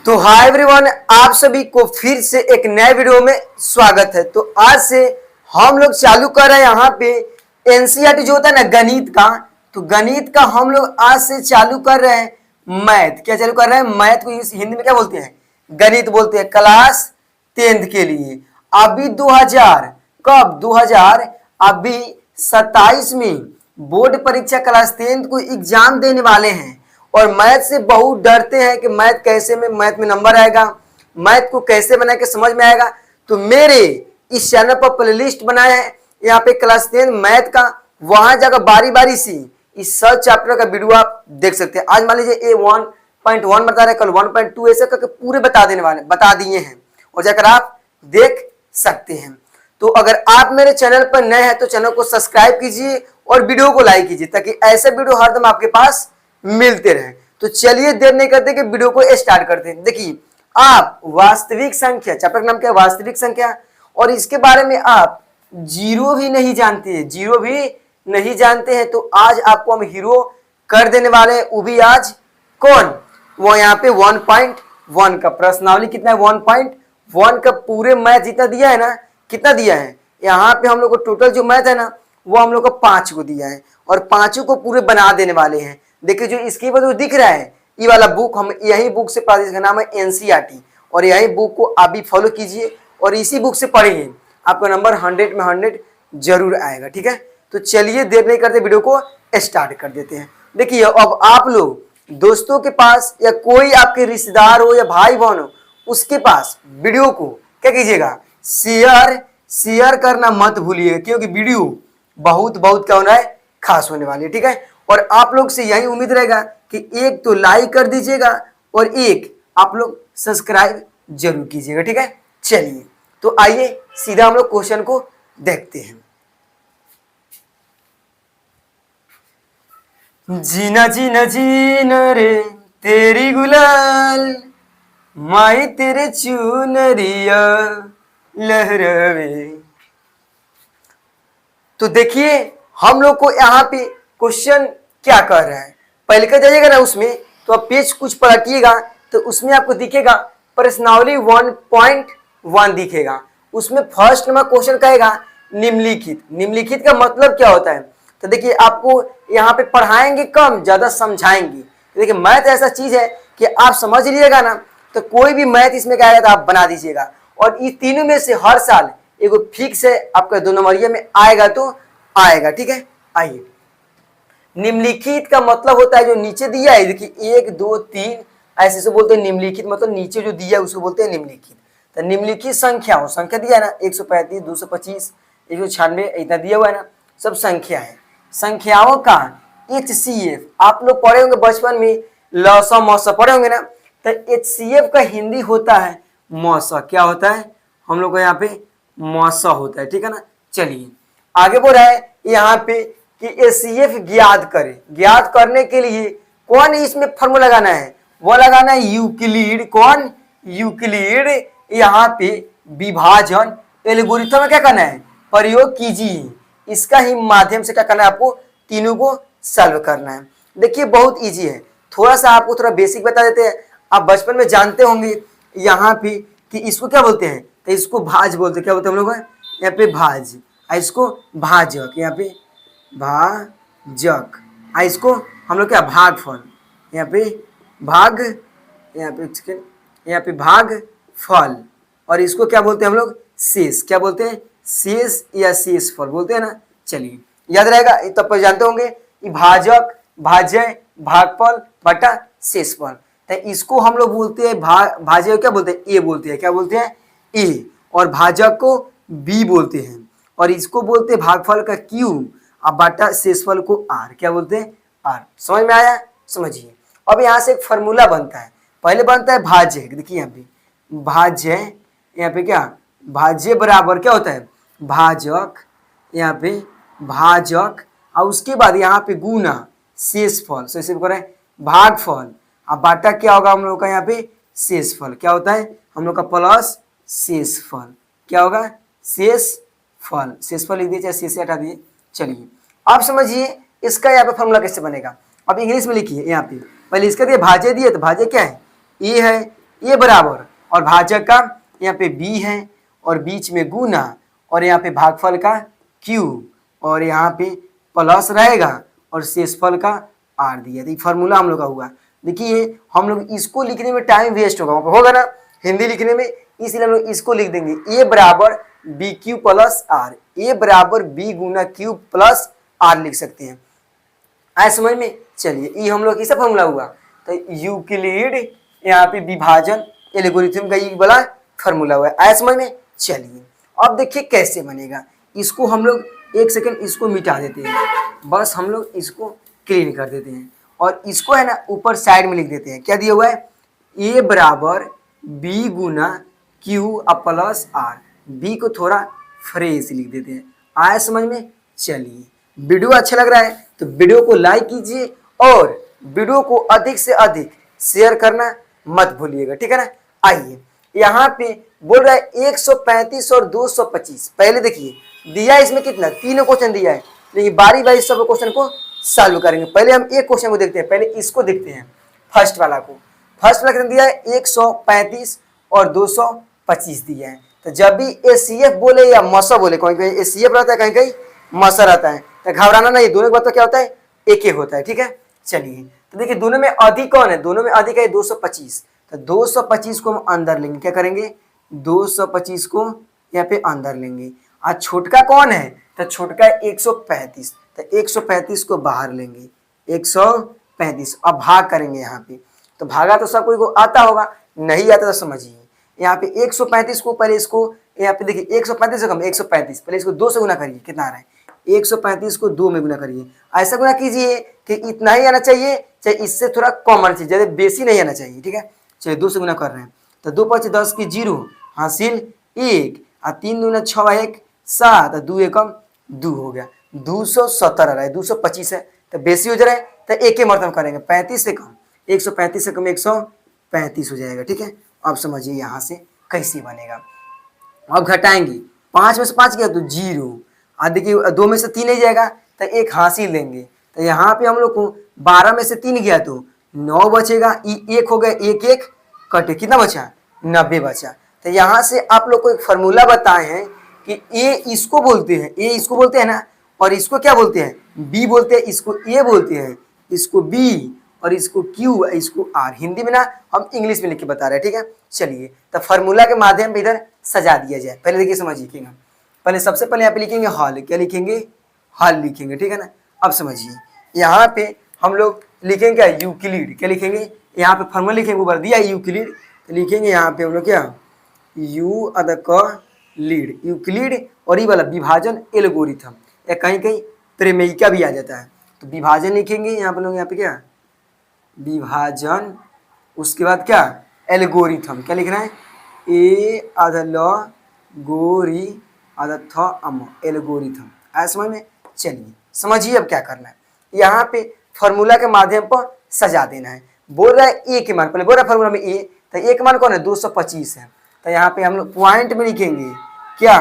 तो hi everyone, आप सभी को फिर से एक नए वीडियो में स्वागत है। तो आज से हम लोग चालू कर रहे हैं यहाँ पे एनसीईआरटी जो होता है ना गणित का। तो गणित का हम लोग आज से चालू कर रहे हैं मैथ। क्या चालू कर रहे हैं? मैथ को हिंदी में क्या बोलते हैं? गणित बोलते हैं। क्लास 10th के लिए अभी 2000 कब 2000 अभी 27 में बोर्ड परीक्षा क्लास 10th को एग्जाम देने वाले हैं और मैथ से बहुत डरते हैं कि मैथ में नंबर आएगा, मैथ को कैसे बना के समझ में आएगा। तो मेरे इस चैनल पर प्लेलिस्ट बनाए हैं यहाँ पे क्लास 10 मैथ का, वहां जाकर बारी बारी से इस सब चैप्टर का वीडियो आप देख सकते हैं। आज मान लीजिए A1.1 बता रहे, कल 1.2 ऐसे करके पूरे बता दिए हैं और जाकर आप देख सकते हैं। तो अगर आप मेरे चैनल पर नए हैं तो चैनल को सब्सक्राइब कीजिए और वीडियो को लाइक कीजिए ताकि ऐसे वीडियो हरदम आपके पास मिलते रहे। तो चलिए देर नहीं करते कि वीडियो को स्टार्ट करते हैं। देखिए, आप वास्तविक संख्या, चैप्टर का नाम क्या है? वास्तविक संख्या। और इसके बारे में आप जीरो भी नहीं जानते हैं तो आज आपको हम हीरो कर देने वाले हैं। वो भी आज कौन? वो यहाँ पे 1.1 का प्रश्नावली कितना है? 1.1 का पूरे मैथ जितना दिया है ना, कितना दिया है यहाँ पे हम लोग को टोटल जो मैथ है ना वो हम लोग को 5 को दिया है और 5 को पूरे बना देने वाले हैं। देखिए जो इसके बाद दिख रहा है ये वाला बुक, हम यही बुक से पढ़ा, जिसका नाम है एनसीईआरटी, और यही बुक को आप भी फॉलो कीजिए और इसी बुक से पढ़िए, आपका नंबर 100 में 100 जरूर आएगा। ठीक है, तो चलिए देर नहीं करते वीडियो को स्टार्ट कर देते हैं। देखिए, अब आप लोग दोस्तों के पास या कोई आपके रिश्तेदार हो या भाई बहन हो, उसके पास वीडियो को क्या कीजिएगा? शेयर करना मत भूलिएगा, क्योंकि वीडियो बहुत क्या होना है? खास होने वाली है। ठीक है, और आप लोग से यही उम्मीद रहेगा कि एक तो लाइक कर दीजिएगा और एक आप लोग सब्सक्राइब जरूर कीजिएगा। ठीक है, चलिए तो आइए सीधा हम लोग क्वेश्चन को देखते हैं। जीना जीना जीना रे तेरी गुलाल, माई तेरे चुनरिया लहरावे। तो देखिए हम लोग को यहाँ पे क्वेश्चन क्या कर रहा है। पहले का जाइएगा ना उसमें, तो आप पेज कुछ पलटिएगा तो उसमें आपको दिखेगा प्रश्नावली 1.1 दिखेगा। उसमें फर्स्ट नंबर क्वेश्चन कहेगा निम्नलिखित। निम्नलिखित का मतलब क्या होता है? तो देखिए आपको यहाँ पे पढ़ाएंगे कम, ज्यादा समझाएंगे। देखिए मैथ ऐसा चीज है कि आप समझ लीजिएगा ना तो कोई भी मैथ इसमें क्या आएगा तो आप बना दीजिएगा। और ये तीनों में से हर साल एगो फिक्स है आपका 2 नंबरिया में आएगा तो आएगा। ठीक है, आइए। निम्नलिखित का मतलब होता है जो नीचे दिया है, देखिए 1 2 3 ऐसे से बोलते हैं निम्नलिखित, मतलब नीचे जो दिया है उसको बोलते हैं निम्नलिखित। तो निम्नलिखित संख्या दिया है ना, 135 225 196 इतना दिया हुआ है ना, सब संख्या है। संख्याओं का HCF आप लोग पढ़े होंगे बचपन में, लसा मौसा पढ़े होंगे ना। तो HCF का हिंदी होता है मौसा। क्या होता है? हम लोग को यहाँ पे मौसा होता है। ठीक है ना, चलिए आगे बोल रहा है यहाँ पे कि HCF ज्ञात करें। ज्ञात करने के लिए कौन इसमें फॉर्मूला लगाना है? वो लगाना है यूक्लिड। कौन? यूक्लिड। यहाँ पे विभाजन एल्गोरिथम में क्या करना है? प्रयोग कीजिए। इसका ही माध्यम से क्या करना है? आपको तीनों को सॉल्व करना है। देखिए बहुत इजी है, थोड़ा सा आपको थोड़ा बेसिक बता देते हैं। आप बचपन में जानते होंगे यहाँ पे कि इसको क्या बोलते हैं? तो इसको भाज बोलते हैं। क्या बोलते हैं हम लोग? यहाँ पे भाज, इसको भाजक, यहाँ पे भाजक, इसको हम लोग क्या? भागफल। यहाँ पे भाग, यहाँ पे भाग फल, और इसको क्या बोलते हैं हम लोग? शेष। क्या बोलते हैं? शेष या शेष फल बोलते हैं ना। चलिए याद रहेगा, तब पर जानते होंगे भाजक, भाज्य, भागफल बटा शेषफल। तो इसको हम लोग बोलते हैं भाज्य क्या बोलते हैं? ए बोलते हैं। क्या बोलते हैं? ए। और भाजक को बी बोलते हैं, और इसको बोलते हैं भागफल का क्यू, अब बटा शेषफल को आर। क्या बोलते हैं? आर। समझ में आया? समझिए। अब यहाँ से एक फॉर्मूला बनता है। पहले बनता है भाज्य। देखिए यहाँ पे भाज्य, यहाँ पे क्या? भाज्य बराबर क्या होता है? भाजक, यहाँ पे भाजक, और उसके बाद यहाँ पे गुना शेषफल। so इसे करें भागफल, अब बाटा क्या होगा हम लोग का? यहाँ पे शेषफल। क्या होता है हम लोग का? प्लस शेषफल। क्या होगा? शेषफल। शेषफल लिख दिए, चाहे शेष हटा दिए। चलिए आप समझिए इसका यहाँ पे फॉर्मूला कैसे बनेगा। अब इंग्लिश में लिखिए। यहाँ पे पहले इसका दिए भाज्य दिए, तो भाज्य क्या है? ए है, ए बराबर, और भाजक का यहाँ पे बी है और बीच में गुना, और यहाँ पे भागफल का क्यू, और यहाँ पे प्लस रहेगा और शेषफल का आर दिया। तो फार्मूला हम लोग का हुआ। देखिए हम लोग इसको लिखने में टाइम वेस्ट होगा ना हिंदी लिखने में, इसलिए हम लोग इसको लिख देंगे ए बराबर B Q plus R, A बराबर बी गुना क्यू प्लस आर लिख सकते हैं। आए समझ में? चलिए ये हम लोग कैसा फॉर्मूला हुआ, तो यूक्लिड यहाँ पे विभाजन एल्गोरिथम का ये वाला फॉर्मूला हुआ है। आए समझ में? चलिए अब देखिए कैसे बनेगा। इसको हम लोग एक सेकंड इसको मिटा देते हैं, बस हम लोग इसको क्लीन कर देते हैं और इसको है ना ऊपर साइड में लिख देते हैं। क्या दिया हुआ है? ए बराबर बी गुना क्यू प्लस आर, बी को थोड़ा फ्रेश लिख देते हैं। आए समझ में? चलिए वीडियो अच्छा लग रहा है तो वीडियो को लाइक कीजिए और वीडियो को अधिक से अधिक शेयर करना मत भूलिएगा, ठीक है ना। आइए यहाँ पे बोल रहा है 135 और 225। पहले देखिए दिया है इसमें कितना, तीनों क्वेश्चन दिया है, लेकिन बारी बारी सब क्वेश्चन को सॉल्व करेंगे। पहले हम एक क्वेश्चन को देखते हैं, पहले इसको देखते हैं फर्स्ट वाला को। फर्स्ट वाला कितना दिया है? 135 और 225 दिया है। तो जब भी एसीएफ बोले या मसा बोले, कहीं कहीं एसीएफ रहता है कहीं कहीं मसा रहता है, तो घबराना नहीं, दोनों के बाद तो क्या होता है एक ही होता है, ठीक है। चलिए तो देखिए दोनों में अधिक कौन है? दोनों में अधिक है 225, तो 225 को हम अंदर लेंगे। क्या करेंगे? 225 को यहाँ पे अंदर लेंगे। आज छोटका कौन है? तो छोटका है 135, तो 135 को बाहर लेंगे, 135। अब भाग करेंगे यहाँ पे, तो भागा तो सब कोई को आता होगा, नहीं आता तो समझिए यहाँ पे 135 को पहले इसको यहाँ पे देखिए 135 से कम 135, पहले इसको 2 से गुना करिए, कितना आ रहा है? 135 को 2 में गुना करिए। ऐसा गुना कीजिए कि इतना ही आना चाहिए, चाहे इससे थोड़ा कम आना चाहिए, ज़्यादा बेसी नहीं आना चाहिए, ठीक है। चलिए 2 से गुना कर रहे हैं, तो 2 5 10 की 0 हासिल 1, और 3 दूना 6 1 7, 2 एकम 2 हो गया। 270 आ रहा है, 225 है तो बेसी हो जा रहा है, तो एक ही मरतब करेंगे, 35 से कम 135 से कम 135 हो जाएगा, ठीक है। अब समझिए यहाँ से कैसे बनेगा। अब घटाएंगे, 5 में से 5 गया तो 0, और देखिए 2 में से 3 नहीं जाएगा तो 1 हासिल लेंगे, तो यहाँ पे हम लोग को 12 में से 3 गया तो 9 बचेगा, 1 हो गया, 1 1 कटे, कितना बचा? 90 बचा। तो यहाँ से आप लोग को एक फार्मूला बताए हैं कि ए इसको बोलते हैं, ए इसको बोलते हैं ना, और इसको क्या बोलते हैं? बी बोलते हैं, इसको ए बोलते हैं, इसको बी, और इसको क्यू, इसको आर। हिंदी में ना हम इंग्लिश में लिख के बता रहे हैं, ठीक है। चलिए तो फार्मूला के माध्यम पे इधर सजा दिया जाए। पहले देखिए समझिए, पहले सबसे पहले यहाँ पे लिखेंगे हॉल, क्या लिखेंगे? हॉल लिखेंगे, ठीक है ना। अब समझिए यहाँ पे हम लोग लिखेंगे क्या? यूक्लिड। क्या लिखेंगे? यहाँ पे फार्मूला लिखेंगे, ऊपर दिया यूक्लिड, तो लिखेंगे यहाँ पे हम लोग क्या? यू अद क लीड, यूक्लिड, और ये वाला विभाजन एल्गोरिथम, या कहीं कहीं प्रमेयिका भी आ जाता है, तो विभाजन लिखेंगे यहाँ पे लोग, यहाँ पे क्या? विभाजन, उसके बाद क्या? एल्गोरिथम। क्या लिखना है? ए आध ल गोरी आधा थ अम, एल्गोरिथम। आया समझ में? चलिए समझिए अब क्या करना है। यहाँ पे फार्मूला के माध्यम पर सजा देना है। बोल रहा है ए के मान, पहले बोल रहा है फार्मूला में ए, तो ए के मान कौन है? 225 है, तो यहाँ पे हम लोग पॉइंट में लिखेंगे क्या?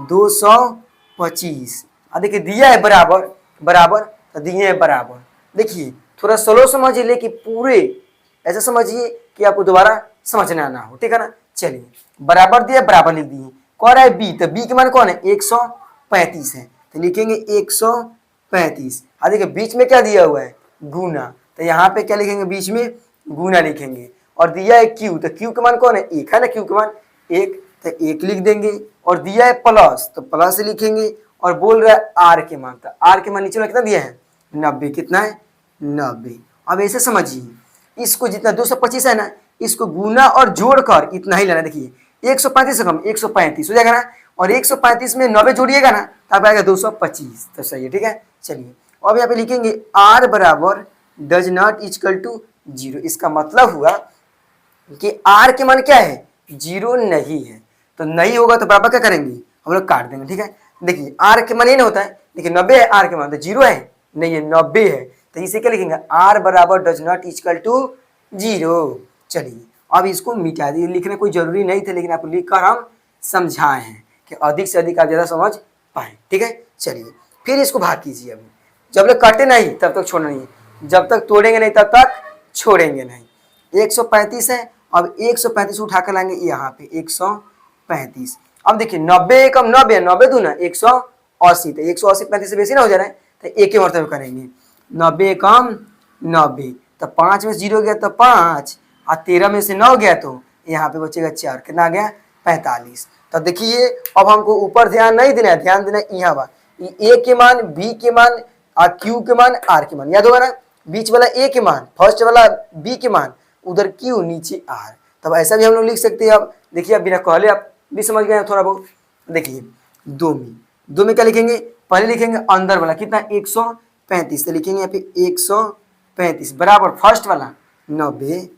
225। और देखिए दिया है बराबर, बराबर तो दिए है बराबर। देखिए थोड़ा स्लो समझिए, लेकिन पूरे ऐसा समझिए कि आपको दोबारा समझना ना हो, ठीक है ना। चलिए बराबर दिया, बराबर लिख दिए। कौन है? बी, तो बी के मान कौन है? 135 है, तो लिखेंगे 135। और देखिए बीच में क्या दिया हुआ है? गुना, तो यहाँ पे क्या लिखेंगे? बीच में गुना लिखेंगे। और दिया है क्यू, तो क्यू के मान कौन है? 1 है ना, क्यू के मान 1, तो 1 लिख देंगे। और दिया है प्लस, तो प्लस लिखेंगे। और बोल रहा है आर के मान, तो आर के मान नीचे कितना दिया है? 90। कितना है? 90। अब ऐसे समझिए, इसको जितना 225 है ना, इसको गुना और जोड़कर इतना ही लेना। देखिए 135 से कम 135 हो जाएगा ना, और 135 में 90 जोड़िएगा ना, तब आएगा 225, तो सही है, ठीक है। चलिए अब यहाँ पे लिखेंगे आर बराबर डज नॉट इक्वल टू 0। इसका मतलब हुआ कि आर के मान क्या है? 0 नहीं है, तो नहीं होगा तो बराबर क्या करेंगे? हम लोग काट देंगे, ठीक है। देखिए आर के मान ये नहीं होता है, देखिए 90 है आर के मान, तो 0 है नहीं है, 90 है, तो इसे क्या लिखेंगे? आर बराबर डज नॉट इक्वल टू 0। चलिए अब इसको मिटा दिए, लिखना कोई जरूरी नहीं था, लेकिन आपको लिखकर हम समझाए हैं कि अधिक से अधिक आप ज़्यादा समझ पाए, ठीक है। चलिए फिर इसको भाग कीजिए। अभी जब तक काटे नहीं तब तक छोड़ना नहीं है, जब तक तोड़ेंगे नहीं तब तक छोड़ेंगे नहीं। 135 है अब 135 उठा कर लाएंगे यहाँ पे 135। अब देखिए 90 कम 90, 90 दूना 180, तो 180 35 से बेसी ना हो जा रहा है, तो एक के मरतबे करेंगे। 90 कम 90, तो 5 में से 0 गया तो 5, और 13 में से 9 गया तो यहाँ पे बचेगा 4, कितना आ गया 45। तो देखिए अब हमको ऊपर ध्यान नहीं देना है, ध्यान देना है यहाँ बा ए के मान, बी के मान, और क्यू के मान, आर के मान, याद होगा ना, बीच वाला ए के मान, फर्स्ट वाला बी के मान, उधर क्यू नीचे आर। तब ऐसा भी हम लोग लिख सकते हैं। अब देखिए अब बिना कहले आप भी समझ गए थोड़ा बहुत। देखिए 2 में क्या लिखेंगे, पहले लिखेंगे अंदर वाला कितना 135, तो लिखेंगे यहाँ पे 135 बराबर फर्स्ट वाला 90,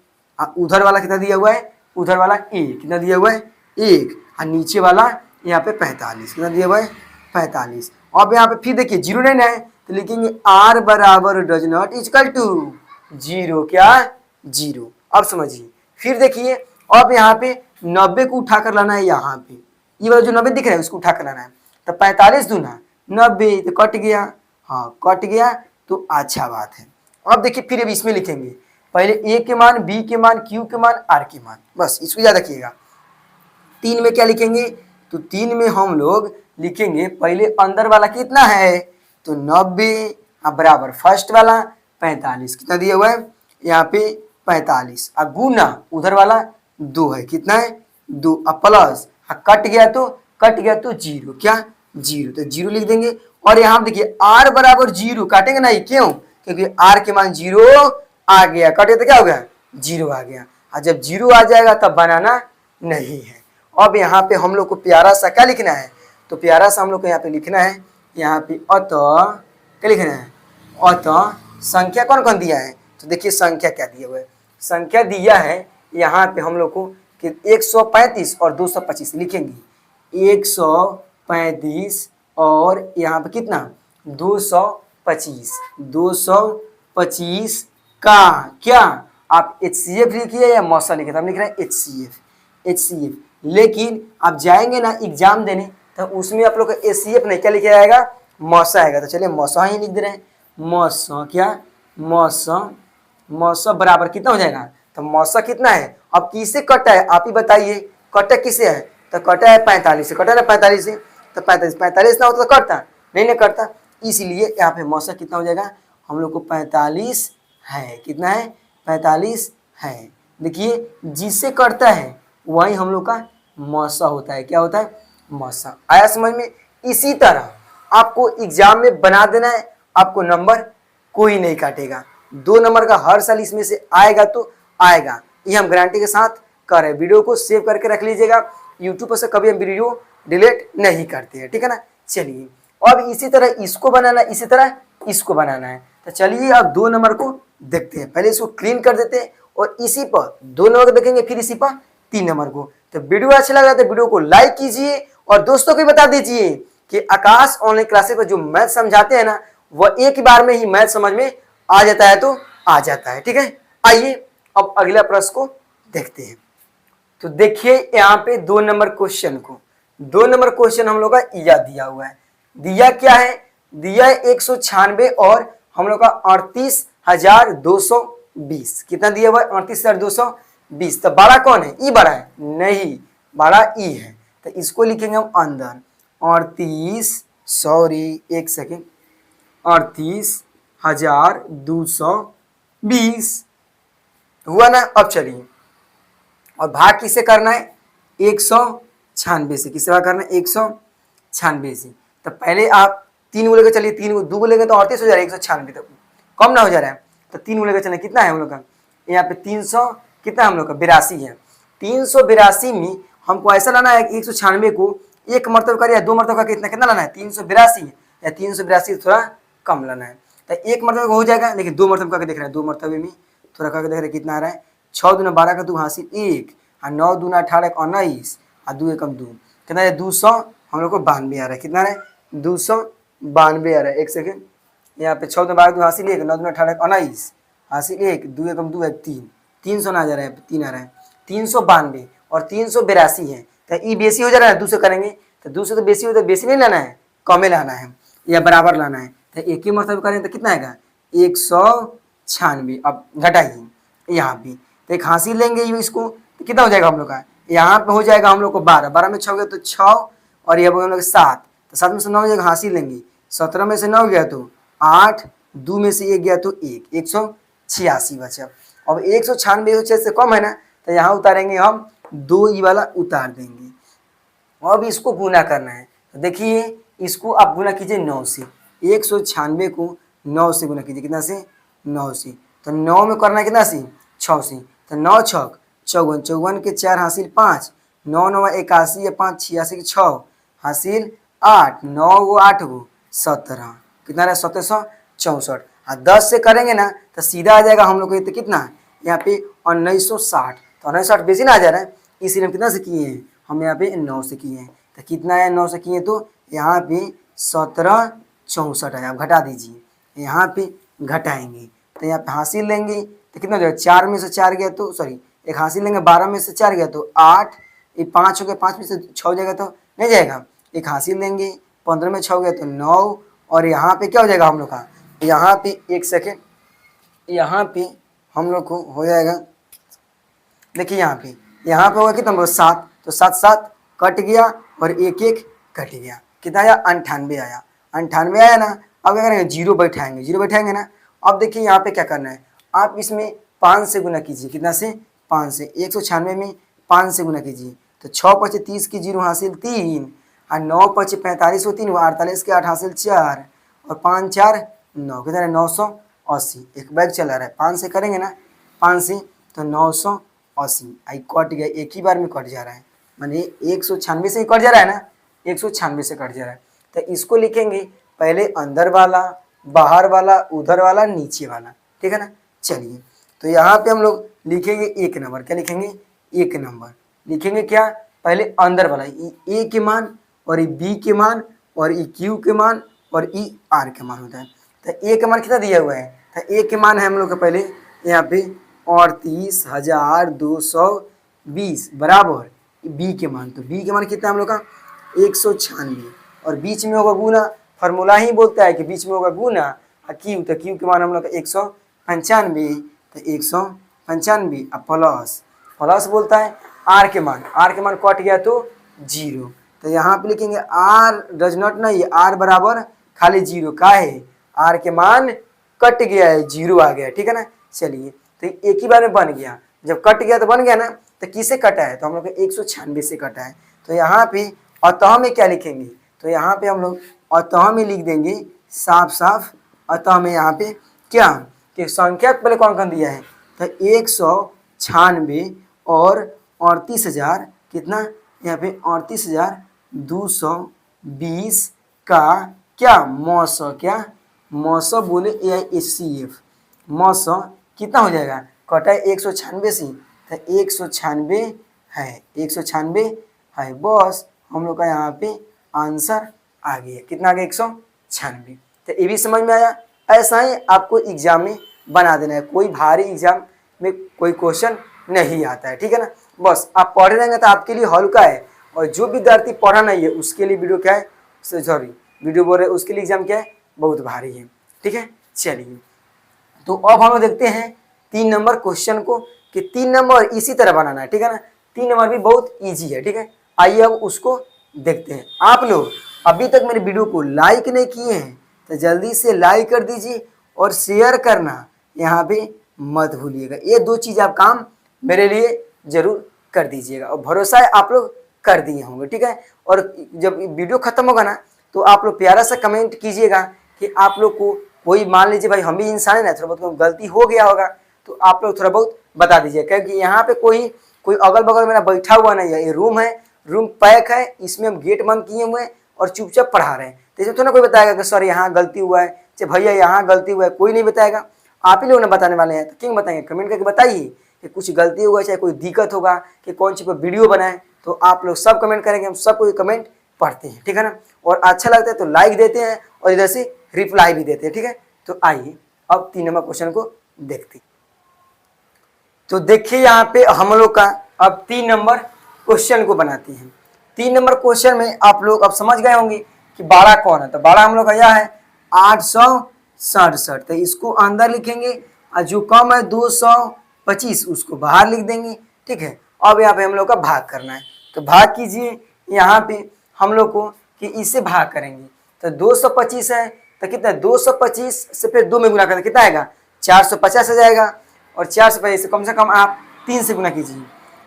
उधर वाला कितना दिया हुआ है, उधर वाला ए कितना दिया हुआ है 1, और नीचे वाला यहाँ पे 45 कितना दिया हुआ है 45। अब यहाँ पे फिर देखिए 0 नहीं है, तो लिखेंगे r बराबर डज नॉट इक्वल टू 0, क्या 0। अब समझिए फिर देखिए अब यहाँ पे 90 को उठा कर लाना है, यहाँ पे ये वाला जो 90 दिख रहा है उसको उठा कर लाना है, तो 45 दूना 90, तो कट गया, हाँ कट गया, तो अच्छा बात है। अब देखिए फिर अब इसमें लिखेंगे पहले ए के मान, बी के मान, क्यू के मान, आर के मान, बस इसको याद रखिएगा। 3 में क्या लिखेंगे, तो 3 में हम लोग लिखेंगे पहले अंदर वाला कितना है, तो 90 बराबर फर्स्ट वाला 45 कितना दिया हुआ है यहाँ पे 45, और गुना उधर वाला 2 है, कितना है 2, अब प्लस कट गया तो 0, क्या 0, तो 0 लिख देंगे। और यहाँ देखिए r बराबर 0 काटेंगे नहीं, क्यों, क्योंकि r के मान 0 आ गया, कटे तो क्या हो गया 0 आ गया, और जब 0 आ जाएगा तब बनाना नहीं है। अब यहाँ पे हम लोग को प्यारा सा क्या लिखना है, तो प्यारा सा हम लोग को यहाँ पे लिखना है, यहाँ पे अतः क्या लिखना है, अतः संख्या कौन कौन दिया है, तो देखिए संख्या क्या दिया हुआ है, संख्या दिया है यहाँ पे हम लोग को कि 135 और 225 लिखेंगे, 135 और यहाँ पे कितना 225, 225 का क्या आप HCF लिखिए या मौसा लिखिए, तो हम लिख रहे हैं HCF। लेकिन आप जाएंगे ना एग्जाम देने तो उसमें आप लोग का HCF नहीं क्या लिखा जाएगा, मौसा आएगा, तो चलिए मौसा ही लिख दे रहे हैं। मौसा क्या, मौसा बराबर कितना हो जाएगा, तो मौसा कितना है, अब किससे कटा है आप ही बताइए, कटा किसे है, तो कटा है 45 से, कटा ना 45 से, तो 45 ना होता तो कटता नहीं ना कटता, इसलिए यहाँ पे मौसा कितना हो जाएगा, हम लोग को 45 है, कितना है 45 है। देखिए जिससे कटता है वही हम लोग का मौसा होता है, क्या होता है मौसा। आया समझ में। इसी तरह आपको एग्जाम में बना देना है, आपको नंबर कोई नहीं काटेगा, 2 नंबर का हर साल इसमें से आएगा तो आएगा, ये हम गारंटी के साथ कर रहे हैं। वीडियो को सेव करके रख लीजिएगा, यूट्यूब पर से कभी हम वीडियो डिलीट नहीं करते हैं, ठीक है ना। चलिए अब इसी तरह इसको बनाना है, इसी तरह इसको बनाना है, तो चलिए अब 2 नंबर को देखते हैं। पहले इसको क्लीन कर देते हैं और इसी पर 2 नंबर को देखेंगे, फिर इसी पर 3 नंबर को। तो वीडियो अच्छा लगा तो वीडियो को लाइक कीजिए और दोस्तों को भी बता दीजिए कि आकाश ऑनलाइन क्लासेस पर जो मैथ समझाते हैं ना, वह एक बार में ही मैथ समझ में आ जाता है, तो आ जाता है, ठीक है। आइए अब अगला प्रश्न को देखते हैं। तो देखिए यहाँ पे 2 नंबर क्वेश्चन को, 2 नंबर क्वेश्चन हम लोग का यह दिया हुआ है। दिया क्या है, दिया है 196 और हम लोग का 38,220, कितना दिया हुआ है 38,220। तो बड़ा कौन है, ई बड़ा है नहीं, बड़ा ई है, तो इसको लिखेंगे हम अंदर 38,220 हुआ ना। अब चलिए और भाग किससे करना है, 196 से, किससे भाग करना है 196 से। तो पहले आप 3 को लेकर चलिए, 3 को 2 को लेकर तो 38 हो जा रहा है, 196 तो कम ना हो जा रहा है, तो 3 को लेकर चलिए, कितना है हम लोग का यहाँ पे 300 कितना हम लोग का 82 है। 382 में हमको ऐसा लाना है कि 196 को एक मरतबा कर या 2 मरतबा का कितना लाना है 382 या 382 थोड़ा कम लाना है, तो एक मरतबा का हो जाएगा, लेकिन 2 मरतबा करके देख रहे हैं, 2 मरतबे में थोड़ा करके देख रहे हैं कितना आ रहा है, 6 दूना 12 का 2 हासिल 1 और 9 दूना 18 19 और 2 एकम 2, कितना है 200 हम लोग को 92 आ रहा है, कितना है 292 आ रहा है। एक सेकेंड, यहाँ पे 6 दूना 12 2 हासिल 1 9 दूना 18 19 हासिल 1 2 एकम 2 3, 300 ना आ जा रहा है, 3 आ रहा है, 392 और 382 है, तो ये बेसी हो जा रहा है, 200 करेंगे तो 200 तो बेसी हो, तो बेसी नहीं लाना है, कमे लाना है या बराबर लाना है, तो एक ही मतलब करें तो कितना आएगा 196। अब घटाइए यहाँ पे, तो एक हासिल लेंगे इसको, तो कितना हो जाएगा हम लोग का, यहाँ पे हो जाएगा हम लोग को 12, 12 में 6 गया तो 6, और ये हम लोग 7, तो 7 में से 9 हो जाएगा, हासिल लेंगे। 17 में से 9 गया तो 8, 2 में से 1 गया तो 1, 186 बचा। अब 196 से कम है ना, तो यहाँ उतारेंगे हम 2 ई वाला उतार देंगे। अब इसको गुना करना है, तो देखिए इसको आप गुना कीजिए 9 से, 196 को 9 से गुना कीजिए, कितना से 9 से, तो 9 में करना है कितना से 6 से, तो 9 छक 54, 54 के 4 हासिल 5, 9 9 81 या 5 86 के 6 हासिल 8, 9 गो 8 गो 17, कितना रहा 1764। और 10 से करेंगे ना तो सीधा आ जाएगा हम लोग को, तो कितना यहाँ पे 1960, तो 1960 बेसी ना आ जा रहा है, इसलिए हम कितना से किए हैं, हम यहाँ पे 9 से किए हैं, तो कितना है 9 से किए तो यहाँ पे 1764 है। आप घटा दीजिए, यहाँ पे घटाएंगे तो यहाँ पे हासिल लेंगे तो कितना हो जाएगा, 4 में से 4 गया तो सॉरी एक हासिल लेंगे, 12 में से 4 गया तो 8, ये 5 हो गया, 5 में से 6 हो जाएगा तो नहीं जाएगा, एक हासिल लेंगे, 15 में 6 हो गया तो 9, और यहाँ पे क्या हो जाएगा हम लोग का, यहाँ पे एक सेकेंड, यहाँ पे हम लोग को हो जाएगा, देखिए यहाँ पे होगा कितना 7, तो 7 7 कट गया और 1 1 कट गया, कितना आया 98 आया, 98 आया ना। अब क्या करेंगे, जीरो बैठाएंगे, जीरो बैठाएंगे ना। अब देखिए यहाँ पे क्या करना है, आप इसमें 5 से गुना कीजिए, कितना से 5 से, 196 में 5 से गुना कीजिए, तो 6 पचे 30 की 0 हासिल 3, और 9 पचे 45 को 3, 48 के 8 हासिल 4, और 5 4 9, कितना है 980। एक बैग चला रहा है, 5 से करेंगे ना, 5 से तो 980 आई कट गया, एक ही बार में कट जा रहा है, माने 196 से ही कट जा रहा है ना, 196 से कट जा रहा है। तो इसको लिखेंगे पहले अंदर वाला, बाहर वाला, उधर वाला, नीचे वाला, ठीक है ना। चलिए तो यहाँ पे हम लोग लिखेंगे 1 नंबर, क्या लिखेंगे 1 नंबर लिखेंगे, क्या पहले अंदर वाला ए के मान, और बी के मान, और क्यू के मान, और आर के मान होता है। तो ए के मान कितना दिया हुआ है, तो ए के मान है हम लोग का पहले यहाँ पे 38,220 बराबर बी के मान, तो बी के मान कितना हम लोग का 196, और बीच में होगा गुना, फार्मूला ही बोलता है कि बीच में होगा गुना, और क्यू, तो क्यू के मान हम लोग का 195, तो 195 प्लस प्लस बोलता है आर के मान, आर के मान कट गया तो 0, तो यहाँ पे लिखेंगे आर डज नॉट नहीं, आर बराबर खाली 0 का है, आर के मान कट गया है, 0 आ गया, ठीक है ना। चलिए तो एक ही बार में बन गया, जब कट गया तो बन गया ना, तो किससे कटा है, तो हम लोग 196 से कटा है। तो यहाँ पे अतः में क्या लिखेंगे, तो यहाँ पे हम लोग अतः में लिख देंगे साफ साफ, अतः में यहाँ पे क्या कि संख्या पहले कौन कौन दिया है, तो 196 और 38,000, कितना यहाँ पे 38,220 का क्या मौसौ, क्या मौसौ बोले AISCF, मौसौ कितना हो जाएगा, कटा है 196 से, तो 196 है, 196 है, बस हम लोग का यहाँ पे आंसर आ गया, कितना आ गया 196। तो ये भी समझ में आया। ऐसा ही आपको एग्जाम में बना देना है, कोई भारी एग्जाम में कोई क्वेश्चन नहीं आता है, ठीक है ना। बस आप पढ़े रहेंगे तो आपके लिए हल्का है, और जो विद्यार्थी पढ़ा नहीं है उसके लिए वीडियो क्या है, सॉरी वीडियो बोल रहे हैं उसके लिए एग्जाम क्या है, बहुत भारी है, ठीक है। चलिए तो अब हम देखते हैं 3 नंबर क्वेश्चन को, कि 3 नंबर इसी तरह बनाना है, ठीक है ना। 3 नंबर भी बहुत ईजी है, ठीक है। आइए अब उसको देखते हैं। आप लोग अभी तक मेरे वीडियो को लाइक नहीं किए हैं तो जल्दी से लाइक कर दीजिए, और शेयर करना यहाँ पे मत भूलिएगा। ये 2 चीज़ आप काम मेरे लिए जरूर कर दीजिएगा, और भरोसा है आप लोग कर दिए होंगे, ठीक है। और जब वीडियो खत्म होगा ना, तो आप लोग प्यारा सा कमेंट कीजिएगा कि आप लोग को कोई, मान लीजिए भाई हम भी इंसान है ना, थोड़ा बहुत गलती हो गया होगा, तो आप लोग थोड़ा बहुत बता दीजिए, क्योंकि यहाँ पे कोई अगल बगल मेरा बैठा हुआ नहीं है, ये रूम है, रूम पैक है, इसमें हम गेट बंद किए हुए हैं और चुपचाप पढ़ा रहे हैं। तो इसमें तो ना कोई बताएगा कि सर यहाँ गलती हुआ है, चाहे भैया यहाँ गलती हुआ है, कोई नहीं बताएगा, आप ही लोग ना बताने वाले हैं। तो क्यों बताएंगे, कमेंट करके बताइए कि कुछ गलती होगा, चाहे कोई दिक्कत होगा, कि कौन सी पर वीडियो बनाए, तो आप लोग सब कमेंट करेंगे, हम सबको कमेंट पढ़ते हैं, ठीक है ना। और अच्छा लगता है तो लाइक देते हैं, और इधर से रिप्लाई भी देते हैं, ठीक है। तो आइए अब 3 नंबर क्वेश्चन को देखते हैं। तो देखिए यहाँ पे हम लोग का अब 3 नंबर क्वेश्चन को बनाते हैं। 3 नंबर क्वेश्चन में आप लोग अब समझ गए होंगे कि 12 कौन है। तो 12 हम लोग का यह है 867, तो इसको अंदर लिखेंगे, और जो कम है 225 उसको बाहर लिख देंगे, ठीक है। अब यहाँ पे हम लोग का भाग करना है, तो भाग कीजिए यहाँ पे हम लोग को कि इससे भाग करेंगे। तो 225 है तो कितना 225 से फिर 2 में गुना करें कितना आएगा 450 आ जाएगा। और 450 से कम आप 3 से गुना कीजिए,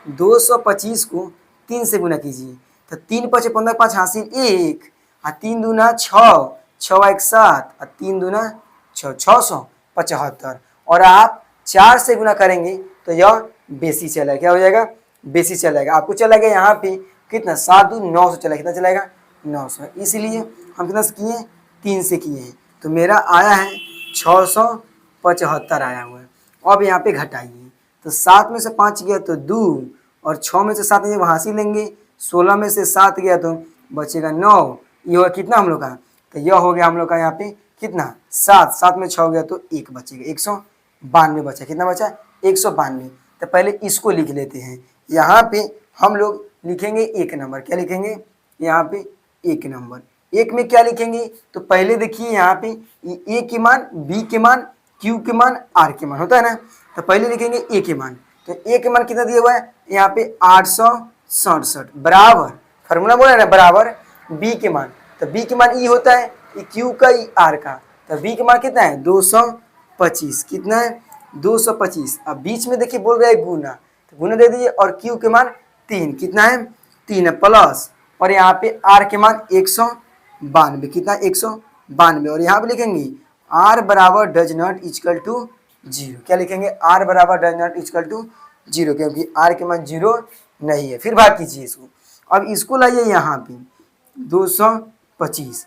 225 को 3 से गुना कीजिए। तो 3 5 15 5 हासिल 1 और 3 दूना 6 6 1 7 और 3 दूना 6 675। और आप 4 से गुना करेंगे तो यह बेसी चलेगा, क्या हो जाएगा बेसी चलेगा। आपको चलेगा यहाँ पे कितना 7 दूनी 900 चलेगा, कितना चलेगा 900। इसलिए हम कितना से किए 3 से किए हैं, तो मेरा आया है 675 आया हुआ है। अब यहाँ पे घटाइए, तो 7 में से 5 गया तो 2 और 6 में से 7 नहीं वहाँ से लेंगे, 16 में से 7 गया तो बचेगा 9। ये होगा कितना हम लोग का, तो यह हो गया हम लोग का यहाँ पे कितना 7 7 में 6 गया तो 1 बचेगा, 192 बचा। कितना बचा 192। तो पहले इसको लिख लेते हैं। यहाँ पे हम लोग लिखेंगे 1 नंबर, क्या लिखेंगे यहाँ पे 1 नंबर। 1 में क्या लिखेंगे, तो पहले देखिए यहाँ पे ए के मान, बी के मान, क्यू के मान, आर के मान होता है ना। तो पहले लिखेंगे ए के मान, तो ए के मान कितना दिया हुआ है यहाँ पे 867 बराबर, फार्मूला बोला है ना बराबर बी के मान। तो बी के मान ई होता है, ई क्यू का ई आर का। तो बी के मान कितना है 225, कितना है 225। अब बीच में देखिए बोल रहा है गुना, तो गुना दे दीजिए। और क्यू के मान 3, कितना है 3 है प्लस, और यहाँ पे आर के मान 192, कितना 192। और यहाँ पे लिखेंगे आर बराबर डज नॉट इक्वल टू 0, क्या लिखेंगे आर बराबर डज नॉट इक्वल टू 0, क्योंकि आर के मान 0 नहीं है। फिर भाग कीजिए इसको, अब इसको लाइए यहाँ पे 225,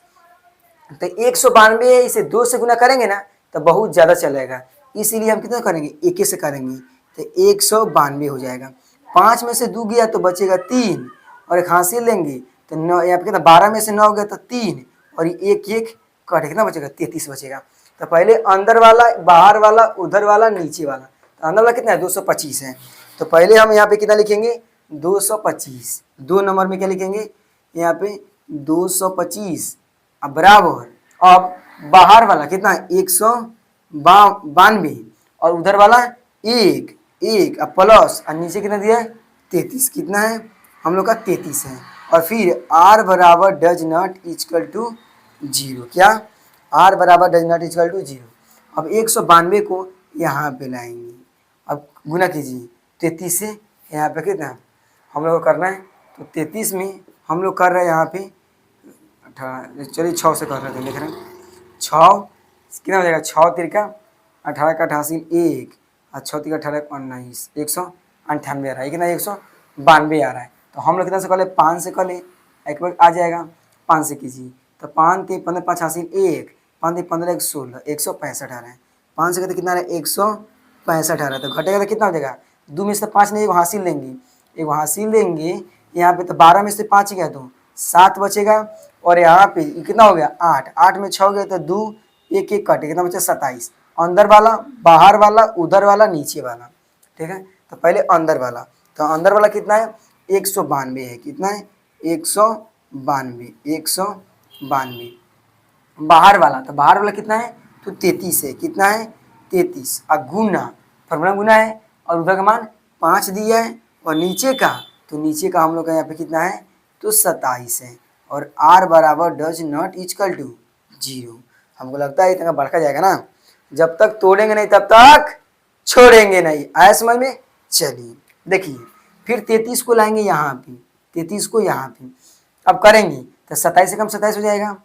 तो 192 है, इसे 2 से गुना करेंगे ना तो बहुत ज़्यादा चलेगा, इसीलिए हम कितना करेंगे 1 से करेंगे, तो 192 हो जाएगा। 5 में से 2 गया तो बचेगा 3, और एक हासिल लेंगे तो 9, यहाँ पे कितना 12 में से 9 गया तो 3, और ये 1 1 कट कितना बचेगा 33 बचेगा। तो पहले अंदर वाला, बाहर वाला, उधर वाला, नीचे वाला। तो अंदर वाला कितना है 225 है, तो पहले हम यहाँ पे कितना लिखेंगे 225। 2 नंबर में क्या लिखेंगे यहाँ पे 225 अब बराबर, अब बाहर वाला कितना 192 और उधर वाला 1 1 अब प्लस, और नीचे कितना दिया है 33, कितना है हम लोग का 33 है। और फिर आर बराबर डज नॉट इक्वल टू 0, क्या आर बराबर डज नॉट इक्वल टू 0। अब 192 को यहाँ पे लाएंगे, अब गुना कीजिए 33 से, यहाँ पे कितना हम लोग को करना है, तो 33 में हम लोग कर रहे हैं यहाँ पे 18, चलिए 6 से कर रहे थे, देख रहे हैं 6 कितना हो जाएगा 6 तिरका 18 का 88 1 और 6 तिरका 18 19 198 आ रहा है, कितना 192 आ रहा है। तो हम लोग कितना से कर ले 5 से कर ले, एक बार आ जाएगा 5 से कीजिए, तो 5 3 15 5 हासिल 1 5 3 15 1 16 165 आ रहा है। 5 से कहते कितना आ रहा है 165 आ रहा है, तो घटेगा तो कितना हो जाएगा 2 में से 5 नहीं एक हासिल लेंगे, एक हासिल लेंगे यहाँ पे, तो 12 में से 5 गया तो 7 बचेगा। और यहाँ पे कितना हो गया 8, 8 में 6 गया तो 2 1 1 कटे, कितना बचा 27। अंदर वाला, बाहर वाला, उधर वाला, नीचे वाला, ठीक है। तो पहले अंदर वाला, तो अंदर वाला कितना है 192 है, कितना है 192 192। बाहर वाला, तो बाहर वाला कितना है तो 33 है, कितना है 33। अब गुना, फॉर्मूला गुना है, और उधर का मान 5 दिया है, और नीचे का, तो नीचे का हम लोग का यहाँ पे कितना है तो 27 है। और आर बराबर डज नॉट इक्वल टू 0। हमको लगता है इतना बढ़ता जाएगा ना, जब तक तोड़ेंगे नहीं तब तक छोड़ेंगे नहीं, आया समझ में। चलिए देखिए, फिर 33 को लाएंगे यहाँ पे, 33 को यहाँ पे अब करेंगे, तो 27 एकम 27 हो जाएगा,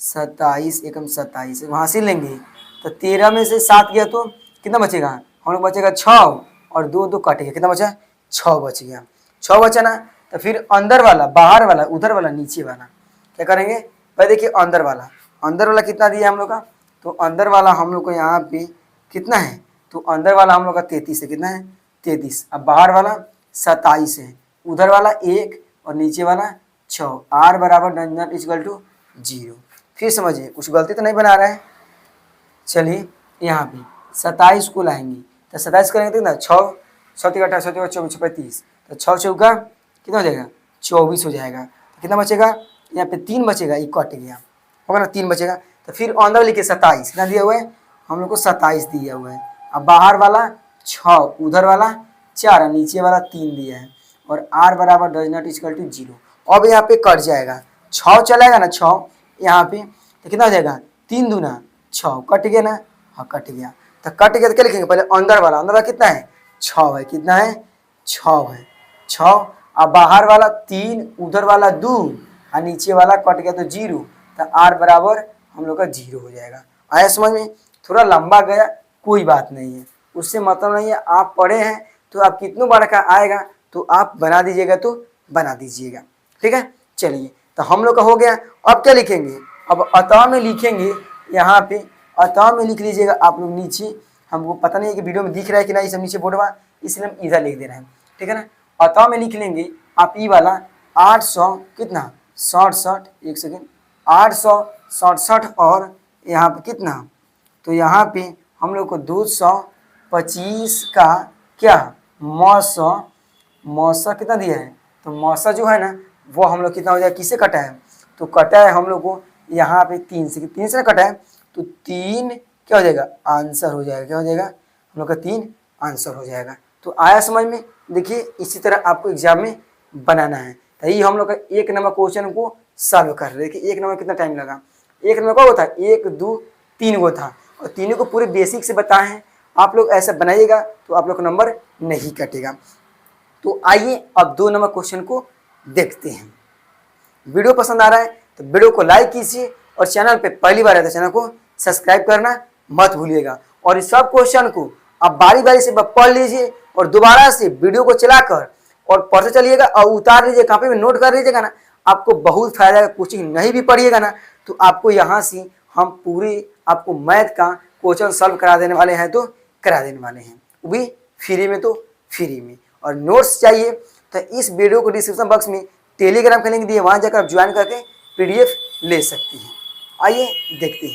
27 एकम 27 वहाँ से लेंगे, तो 13 में से 7 गया तो कितना बचेगा हम लोग बचेगा 6, और 2 2 काटेगा, कितना बचा 6 बच गया, 6 बचा ना। तो फिर अंदर वाला, बाहर वाला, उधर वाला, नीचे वाला क्या करेंगे, भाई देखिए अंदर वाला, अंदर वाला कितना दिया हम लोग का, तो अंदर वाला हम लोग को यहाँ पे कितना है, तो अंदर वाला हम लोग का 33 है, कितना है 33। अब बाहर वाला 27 है, उधर वाला 1 और नीचे वाला 6, आर बराबर डज नॉट इक्वल टू 0। फिर समझिए कुछ गलती तो नहीं बना रहा है। चलिए यहाँ पे 27 को लाएंगे, तो 27 करेंगे तो ना 6 6 3 18 24 24 35, तो 6 चौका कितना हो जाएगा 24 हो जाएगा। तो कितना बचेगा यहाँ पे 3 बचेगा, एक कट गया होगा ना 3 बचेगा। तो फिर अंदर लिखे 27, कितना दिया हुआ है हम लोग को 27 दिया हुआ है। अब बाहर वाला 6, उधर वाला 4 और नीचे वाला 3 दिया है और r बराबर डज नॉट इक्वल टू 0। अब यहाँ पे कट जाएगा, 6 चलेगा ना, 6 यहाँ पे तो कितना हो जाएगा, 3 दूना 6, कट गया ना, हाँ कट गया। तो कट गया तो क्या लिखेंगे, पहले अंदर वाला कितना है 6 है, कितना है 6 है 6, अब बाहर वाला 3, उधर वाला 2 और नीचे वाला कट गया तो 0, तो r बराबर हम लोग का 0 हो जाएगा। आया समझ में? थोड़ा लंबा गया, कोई बात नहीं है, उससे मतलब नहीं है। आप पढ़े हैं तो आप कितनों बार का आएगा तो आप बना दीजिएगा, तो बना दीजिएगा, ठीक है। चलिए, तो हम लोग का हो गया। अब क्या लिखेंगे, अब अतः में लिखेंगे, यहाँ पे अतः में लिख लीजिएगा आप लोग नीचे। हमको पता नहीं है कि वीडियो में दिख रहा है कि नहीं, सब नीचे बोर्डवा, इसलिए हम इधर लिख दे रहे हैं, ठीक है ना। अतः में लिख लेंगे आप ई वाला 800 कितना 67, एक सेकेंड, 867 और यहाँ पे कितना, तो यहाँ पे हम लोग को 225 का क्या मौसा कितना दिया है, तो मौसा जो है ना वो हम लोग कितना हो जाएगा, किससे कटा है, तो कटा है हम लोग को यहाँ पे 3 से, 3 से कटा है तो 3 क्या हो जाएगा, आंसर हो जाएगा, क्या हो जाएगा हम लोग का 3 आंसर हो जाएगा। तो आया समझ में? देखिए इसी तरह आपको एग्जाम में बनाना है। तो ये हम लोग का 1 नंबर क्वेश्चन को सॉल्व कर रहे हैं। देखिए 1 नंबर कितना टाइम लगा, 1 नंबर का था 1 2 3 वो था और तीनों को पूरे बेसिक से बताए हैं। आप लोग ऐसा बनाइएगा तो आप लोग का नंबर नहीं कटेगा। तो आइए अब 2 नंबर क्वेश्चन को देखते हैं। वीडियो पसंद आ रहा है तो वीडियो को लाइक कीजिए और चैनल पे पहली बार है तो चैनल को सब्सक्राइब करना मत भूलिएगा। और इस सब क्वेश्चन को आप बारी बारी से पढ़ लीजिए और दोबारा से वीडियो को चलाकर और पढ़ते चलिएगा और उतार लीजिए, कॉपी में नोट कर लीजिएगा ना, आपको बहुत फायदा है। कोचिंग नहीं भी पढ़िएगा ना तो आपको यहाँ से हम पूरी आपको मैथ का क्वेश्चन सॉल्व करा देने वाले हैं, तो करा देने वाले हैं, वो भी फ्री में, तो फ्री में। और नोट्स चाहिए तो इस वीडियो को डिस्क्रिप्शन बॉक्स में टेलीग्राम का लिंक दिए, वहाँ जाकर आप ज्वाइन करके PDF ले सकती हैं। आइए देखते हैं।